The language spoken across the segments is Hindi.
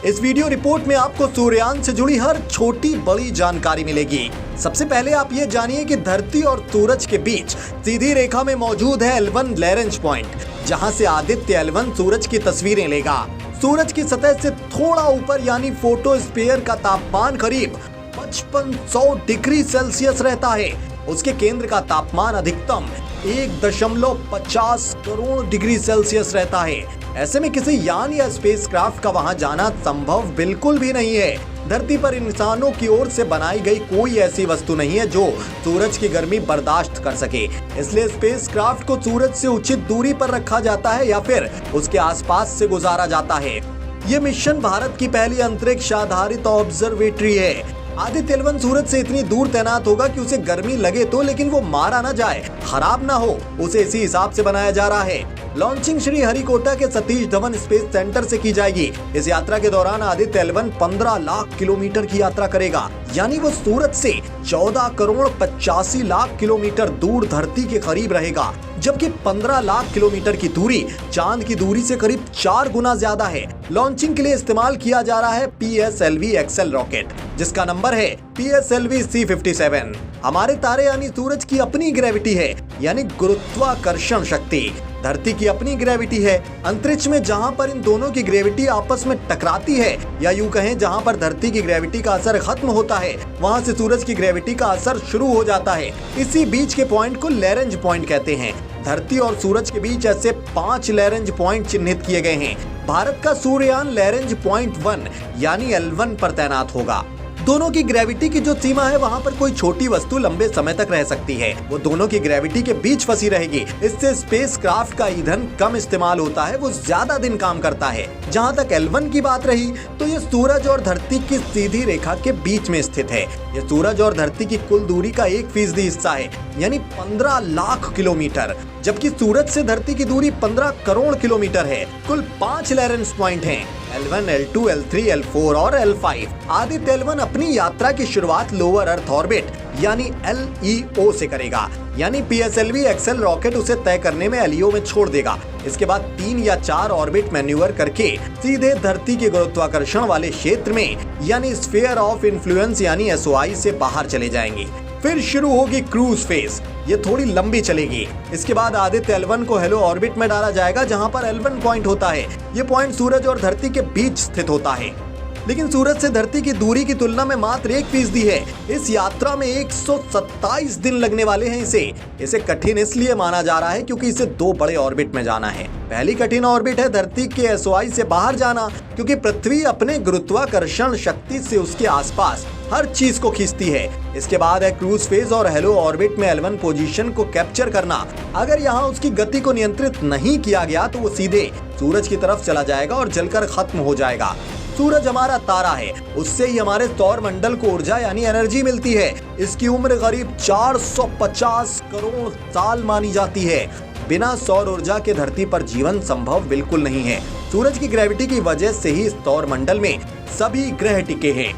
इस वीडियो रिपोर्ट में आपको सूर्यान से जुड़ी हर छोटी बड़ी जानकारी मिलेगी। सबसे पहले आप ये जानिए कि धरती और सूरज के बीच सीधी रेखा में मौजूद है L1 लैरेंज पॉइंट, जहां से आदित्य L1 सूरज की तस्वीरें लेगा। सूरज की सतह से थोड़ा ऊपर यानी फोटोस्फीयर का तापमान करीब 5500 डिग्री सेल्सियस रहता है। उसके केंद्र का तापमान अधिकतम 1.50 करोड़ डिग्री सेल्सियस रहता है। ऐसे में किसी यान या स्पेसक्राफ्ट का वहां जाना संभव बिल्कुल भी नहीं है। धरती पर इंसानों की ओर से बनाई गई कोई ऐसी वस्तु नहीं है जो सूरज की गर्मी बर्दाश्त कर सके। इसलिए स्पेसक्राफ्ट को सूरज से उचित दूरी पर रखा जाता है या फिर उसके आसपास से गुजारा जाता है। ये मिशन भारत की पहली अंतरिक्ष आधारित ऑब्जर्वेटरी है। आदित्य L1 सूरज से इतनी दूर तैनात होगा कि उसे गर्मी लगे तो, लेकिन वो मारा ना जाए, खराब ना हो, उसे इसी हिसाब से बनाया जा रहा है। लॉन्चिंग श्री हरिकोटा के सतीश धवन स्पेस सेंटर से की जाएगी। इस यात्रा के दौरान आदित्य L1 15 लाख किलोमीटर की यात्रा करेगा, यानी वो सूरज से 14 करोड़ 85 लाख किलोमीटर दूर धरती के करीब रहेगा, जबकि 15 लाख किलोमीटर की दूरी चांद की दूरी से करीब 4 गुना ज्यादा है। लॉन्चिंग के लिए इस्तेमाल किया जा रहा है PSLV XL रॉकेट, जिसका नंबर है PSLV C57। हमारे तारे यानी सूरज की अपनी ग्रेविटी है, यानी गुरुत्वाकर्षण शक्ति। धरती की अपनी ग्रेविटी है। अंतरिक्ष में जहां पर इन दोनों की ग्रेविटी आपस में टकराती है, या यूं कहें जहां पर धरती की ग्रेविटी का असर खत्म होता है, वहां से सूरज की ग्रेविटी का असर शुरू हो जाता है। इसी बीच के पॉइंट को लैरेंज पॉइंट कहते हैं। धरती और सूरज के बीच ऐसे 5 लैरेंज पॉइंट चिन्हित किए गए हैं। भारत का सूर्ययान लैरेंज पॉइंट 1 यानी L1 पर तैनात होगा। दोनों की ग्रेविटी की जो सीमा है, वहां पर कोई छोटी वस्तु लंबे समय तक रह सकती है। वो दोनों की ग्रेविटी के बीच फंसी रहेगी। इससे स्पेसक्राफ्ट का ईंधन कम इस्तेमाल होता है, वो ज्यादा दिन काम करता है। जहां तक L1 की बात रही तो ये सूरज और धरती की सीधी रेखा के बीच में स्थित है। ये सूरज और धरती की कुल दूरी का 1% हिस्सा है, यानी 15 लाख किलोमीटर, जबकि सूरज से धरती की दूरी 15 करोड़ किलोमीटर है। कुल 5 लैरेंज पॉइंट हैं, L1, L2, L3, L4 और L5। आदित्य L1 अपनी यात्रा की शुरुआत लोअर अर्थ ऑर्बिट यानी LEO से करेगा, यानी PSLV XL रॉकेट उसे तय करने में LEO में छोड़ देगा। इसके बाद 3 या 4 ऑर्बिट मैन्यूवर करके सीधे धरती के गुरुत्वाकर्षण वाले क्षेत्र में यानी स्फीयर ऑफ इन्फ्लुएंस यानी SOI से बाहर चले जाएंगे। फिर शुरू होगी क्रूज फेज। ये थोड़ी लंबी चलेगी। इसके बाद आदित्य L1 को हेलो ऑर्बिट में डाला जाएगा, जहां पर L1 पॉइंट होता है। ये पॉइंट सूरज और धरती के बीच स्थित होता है, लेकिन सूरज से धरती की दूरी की तुलना में मात्र 1% है। इस यात्रा में 127 दिन लगने वाले हैं। इसे कठिन इसलिए माना जा रहा है क्योंकि इसे 2 बड़े ऑर्बिट में जाना है। पहली कठिन ऑर्बिट है धरती के SOI से बाहर जाना, क्योंकि पृथ्वी अपने गुरुत्वाकर्षण शक्ति से उसके आसपास हर चीज को खींचती है। इसके बाद है क्रूज फेज और हेलो ऑर्बिट में L1 पोजीशन को कैप्चर करना। अगर यहाँ उसकी गति को नियंत्रित नहीं किया गया तो वो सीधे सूरज की तरफ चला जाएगा और जलकर खत्म हो जाएगा। सूरज हमारा तारा है, उससे ही हमारे सौर मंडल को ऊर्जा यानी एनर्जी मिलती है। इसकी उम्र करीब 450 करोड़ साल मानी जाती है। बिना सौर ऊर्जा के धरती पर जीवन संभव बिल्कुल नहीं है। सूरज की ग्रेविटी की वजह से ही सौर मंडल में सभी ग्रह टिके हैं,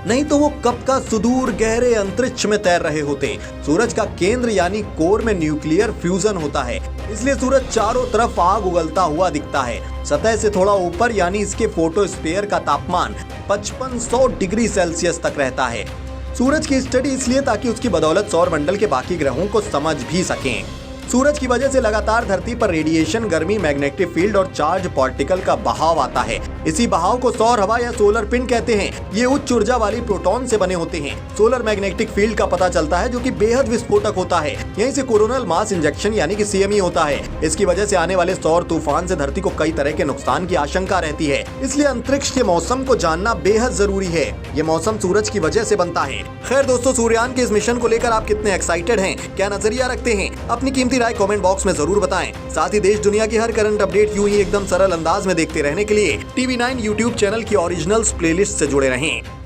नहीं तो वो कब का सुदूर गहरे अंतरिक्ष में तैर रहे होते। सूरज का केंद्र यानी कोर में न्यूक्लियर फ्यूजन होता है, इसलिए सूरज चारों तरफ आग उगलता हुआ दिखता है। सतह से थोड़ा ऊपर यानी इसके फोटोस्फीयर का तापमान 5500 डिग्री सेल्सियस तक रहता है। सूरज की स्टडी इसलिए ताकि उसकी बदौलत सौर मंडल के बाकी ग्रहों को समझ भी सकें। सूरज की वजह से लगातार धरती पर रेडिएशन, गर्मी, मैग्नेटिक फील्ड और चार्ज पार्टिकल का बहाव आता है। इसी बहाव को सौर हवा या सोलर पिंड कहते हैं। ये उच्च ऊर्जा वाली प्रोटॉन से बने होते हैं। सोलर मैग्नेटिक फील्ड का पता चलता है, जो कि बेहद विस्फोटक होता है। यहीं से कोरोनल मास इंजेक्शन यानी कि CME होता है। इसकी वजह से आने वाले सौर तूफान से धरती को कई तरह के नुकसान की आशंका रहती है। इसलिए अंतरिक्ष के मौसम को जानना बेहद जरूरी है। ये मौसम सूरज की वजह से बनता है। खैर दोस्तों, सूर्ययान के इस मिशन को लेकर आप कितने एक्साइटेड हैं, क्या नजरिया रखते हैं, अपनी कीमती राय कमेंट बॉक्स में जरूर बताएं। साथ ही देश दुनिया की हर करंट अपडेट यूं ही एकदम सरल अंदाज में देखते रहने के लिए TV9 YouTube चैनल की ओरिजिनल्स प्लेलिस्ट से जुड़े रहें।